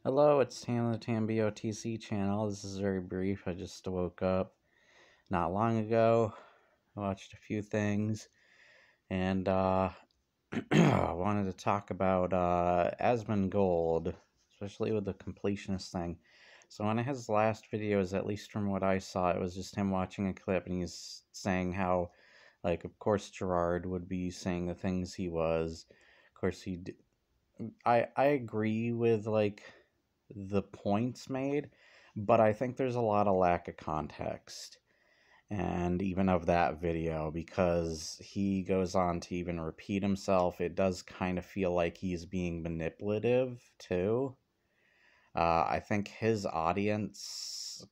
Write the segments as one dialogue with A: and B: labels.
A: Hello, it's Tam the Tam BOTC channel. This is very brief. I just woke up not long ago. I watched a few things and wanted to talk about Asmongold, especially with the completionist thing. So on his last videos, at least from what I saw, it was just him watching a clip and he's saying how, like, of course Gerard would be saying the things he was. Of course I agree with, like, the points made, but I think there's a lot of lack of context, and even of that video, because he goes on to even repeat himself. It does kind of feel like he's being manipulative too. I think his audience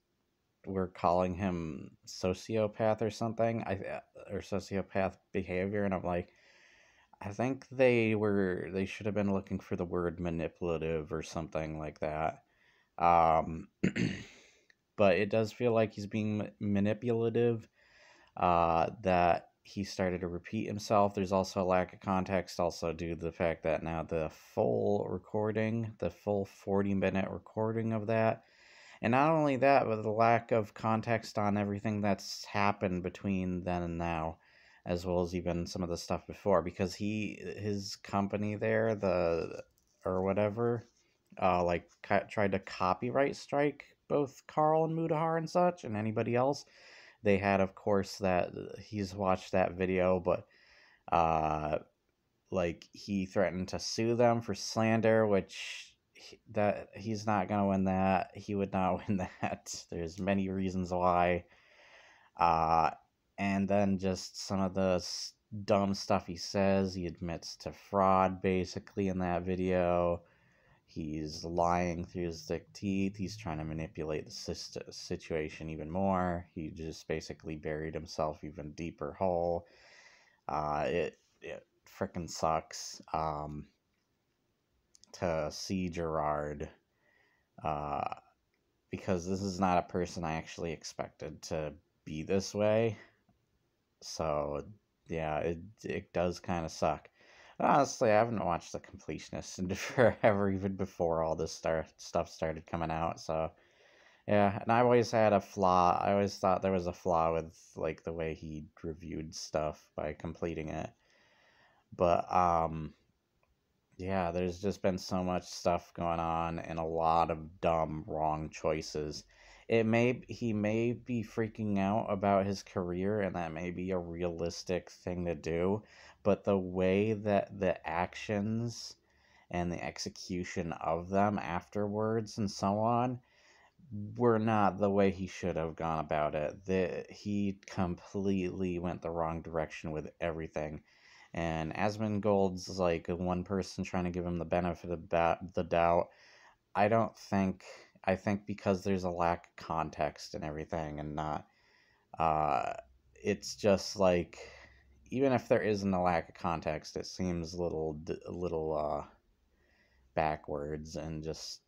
A: were calling him sociopath or something, or sociopath behavior, and I'm like, I think they should have been looking for the word manipulative or something like that. Um, but it does feel like he's being manipulative, that he started to repeat himself. There's also a lack of context, also due to the fact that now the full 40-minute recording of that, and not only that, but the lack of context on everything that's happened between then and now, as well as even some of the stuff before, because his company there, or whatever, like tried to copyright strike both Carl and Mudahar and such, and anybody else. They had, of course, that he's watched that video, but like, he threatened to sue them for slander, which that he's not gonna win that. He would not win that. There's many reasons why. Uh, and then just some of the dumb stuff he says. He admits to fraud basically in that video. He's lying through his thick teeth. He's trying to manipulate the situation even more. He just basically buried himself even deeper hole. It freaking sucks to see Gerard, uh, because this is not a person I actually expected to be this way. So yeah, it does kind of suck. Honestly, I haven't watched The Completionist in forever, even before all this stuff started coming out. So yeah, and I always had a flaw. I always thought there was a flaw with, like, the way he reviewed stuff by completing it. But yeah, there's just been so much stuff going on and a lot of dumb, wrong choices. He may be freaking out about his career, and that may be a realistic thing to do, but the way that the actions and the execution of them afterwards and so on were not the way he should have gone about it. He completely went the wrong direction with everything. And Asmongold's like one person trying to give him the benefit of the doubt. I don't think. I think because there's a lack of context and everything, and not. It's just like, even if there isn't a lack of context, it seems little backwards and just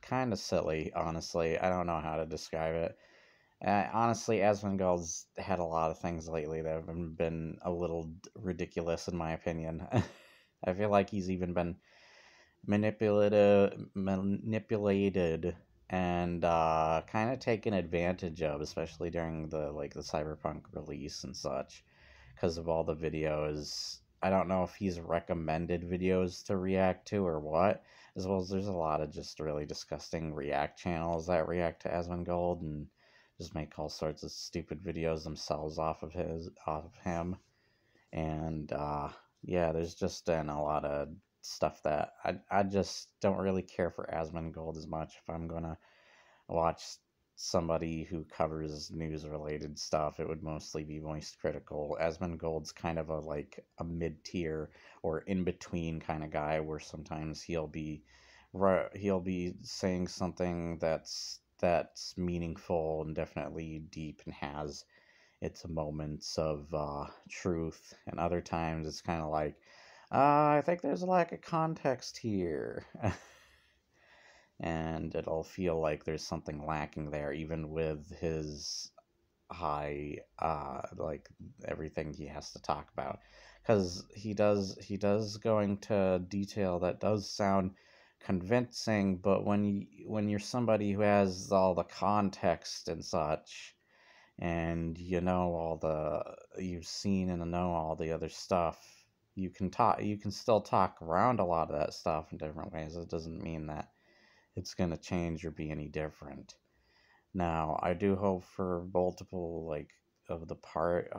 A: kind of silly. Honestly, I don't know how to describe it. Honestly, Asmongold's had a lot of things lately that have been a little ridiculous, in my opinion. I feel like he's even been manipulated, and kind of taken advantage of, especially during the Cyberpunk release and such, because of all the videos. I don't know if he's recommended videos to react to or what, as well as there's a lot of just really disgusting React channels that react to Asmongold and just make all sorts of stupid videos themselves off of him. And yeah, there's just been a lot of stuff that I just don't really care for Asmongold as much. If I'm gonna watch somebody who covers news related stuff, it would mostly be Moist Critical. Asmongold's kind of a mid tier or in between kind of guy, where sometimes he'll be saying something that's meaningful and definitely deep and has its moments of truth, and other times it's kind of like, I think there's a lack of context here. And it'll feel like there's something lacking there, even with his high, like, everything he has to talk about, because he does go into detail that does sound convincing, but when you're somebody who has all the context and such, and you know all the you've seen and know all the other stuff, you can still talk around a lot of that stuff in different ways. It doesn't mean that it's going to change or be any different. Now, I do hope for multiple of the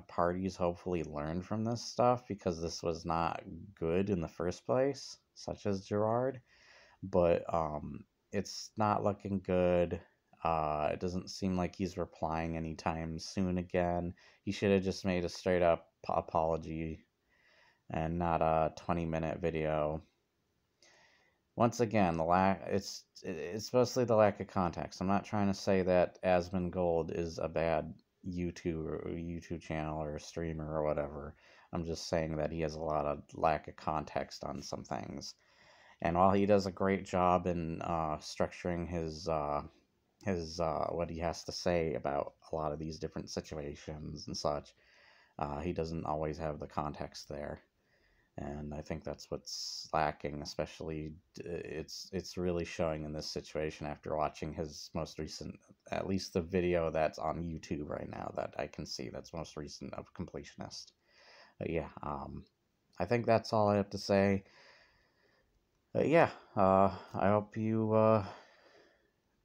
A: parties hopefully learn from this stuff, because this was not good in the first place, such as Gerard. But it's not looking good. It doesn't seem like he's replying anytime soon again. He should have just made a straight up apology and not a 20-minute video. Once again, it's mostly the lack of context. I'm not trying to say that Asmongold is a bad YouTube channel or streamer or whatever. I'm just saying that he has a lot of lack of context on some things. And while he does a great job in structuring his what he has to say about a lot of these different situations and such, he doesn't always have the context there. And I think that's what's lacking, especially it's really showing in this situation after watching his most recent, at least the video that's on YouTube right now that I can see that's most recent of Completionist. But yeah, I think that's all I have to say. Yeah, I hope you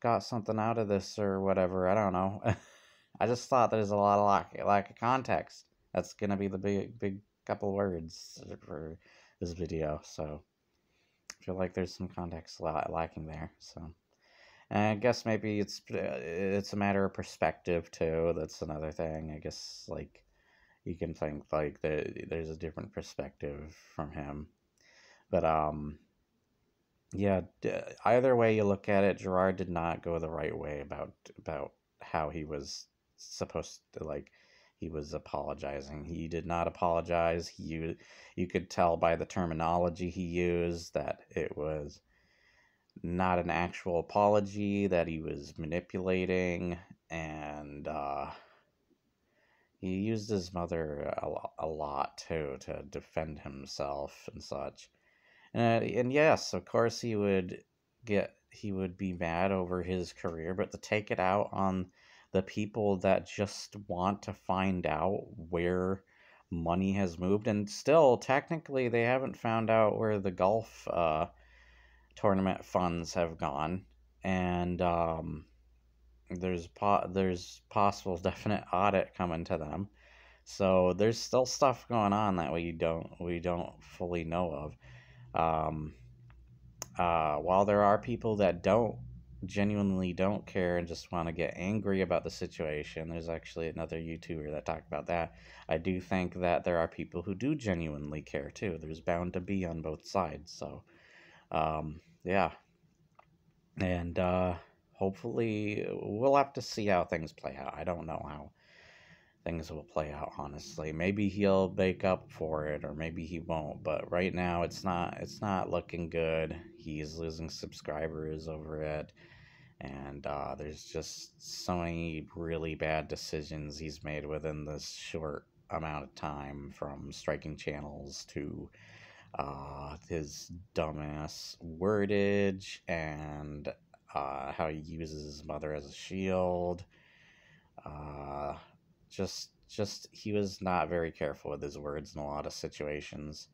A: got something out of this or whatever. I don't know. I just thought there's a lot of lack of context. That's gonna be the big couple words for this video. So I feel like there's some context lacking there. So, and I guess maybe it's a matter of perspective too. That's another thing. I guess like you can think like there's a different perspective from him, but yeah, either way you look at it, Gerard did not go the right way about how he was supposed to, like, he was apologizing. He did not apologize. You could tell by the terminology he used that it was not an actual apology, that he was manipulating, and he used his mother a lot too to defend himself and such. And yes, of course he would be mad over his career, but to take it out on the people that just want to find out where money has moved, and still technically they haven't found out where the golf tournament funds have gone, and there's possible definite audit coming to them. So there's still stuff going on that we don't fully know of. While there are people that genuinely don't care and just want to get angry about the situation, there's actually another YouTuber that talked about that. I do think that there are people who do genuinely care too. There's bound to be on both sides. So, yeah. And hopefully we'll have to see how things play out. I don't know how things will play out, honestly. Maybe he'll make up for it, or maybe he won't, but right now it's not looking good. He's losing subscribers over it, and there's just so many really bad decisions he's made within this short amount of time, from striking channels to his dumbass wordage, and how he uses his mother as a shield. Uh, just he was not very careful with his words in a lot of situations.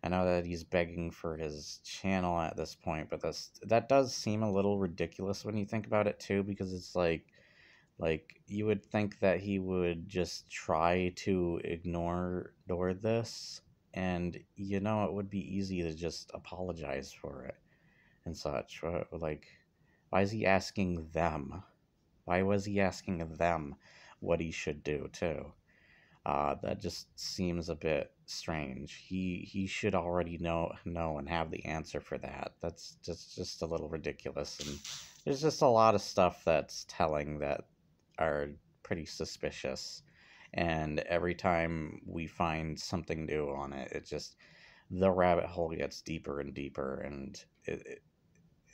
A: I know that he's begging for his channel at this point, but that does seem a little ridiculous when you think about it too, because it's like you would think that he would just try to ignore this, and it would be easy to just apologize for it and such. Like, why is he asking them? Why was he asking them what he should do too? That just seems a bit strange. He should already know and have the answer for that. That's just a little ridiculous, and there's just a lot of stuff that's telling that are pretty suspicious. And every time we find something new on it, the rabbit hole gets deeper and deeper, and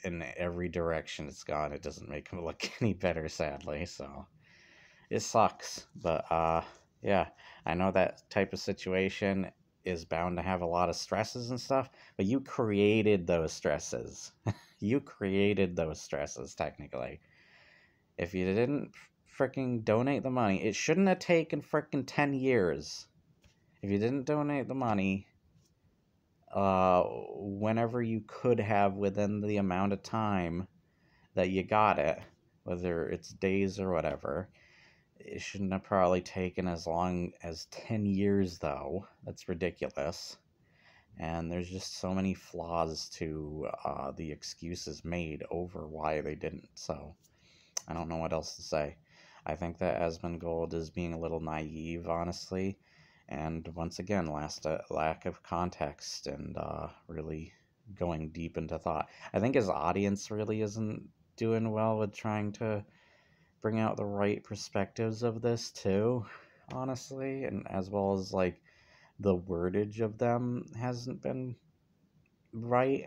A: in every direction it's gone, it doesn't make him look any better, sadly. So it sucks, but yeah, I know that type of situation is bound to have a lot of stresses and stuff, but you created those stresses. You created those stresses, technically. If you didn't freaking donate the money, it shouldn't have taken freaking 10 years. If you didn't donate the money, whenever you could have within the amount of time that you got it, whether it's days or whatever, it shouldn't have probably taken as long as 10 years, though. That's ridiculous. And there's just so many flaws to the excuses made over why they didn't. So I don't know what else to say. I think that Asmongold is being a little naive, honestly, and once again, lack of context and really going deep into thought. I think his audience really isn't doing well with trying to bring out the right perspectives of this too, honestly, and as well as like the wordage of them hasn't been right.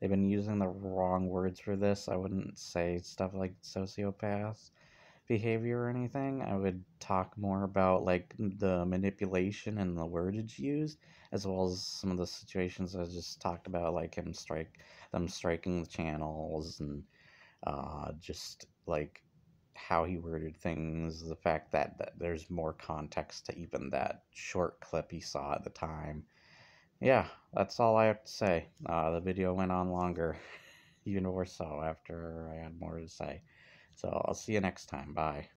A: They've been using the wrong words for this. I wouldn't say stuff like sociopath behavior or anything. I would talk more about like the manipulation and the wordage used, as well as some of the situations I just talked about, like them striking the channels, and just like how he worded things, the fact that there's more context to even that short clip he saw at the time. Yeah, that's all I have to say. The video went on longer, even more so after I had more to say. So I'll see you next time. Bye.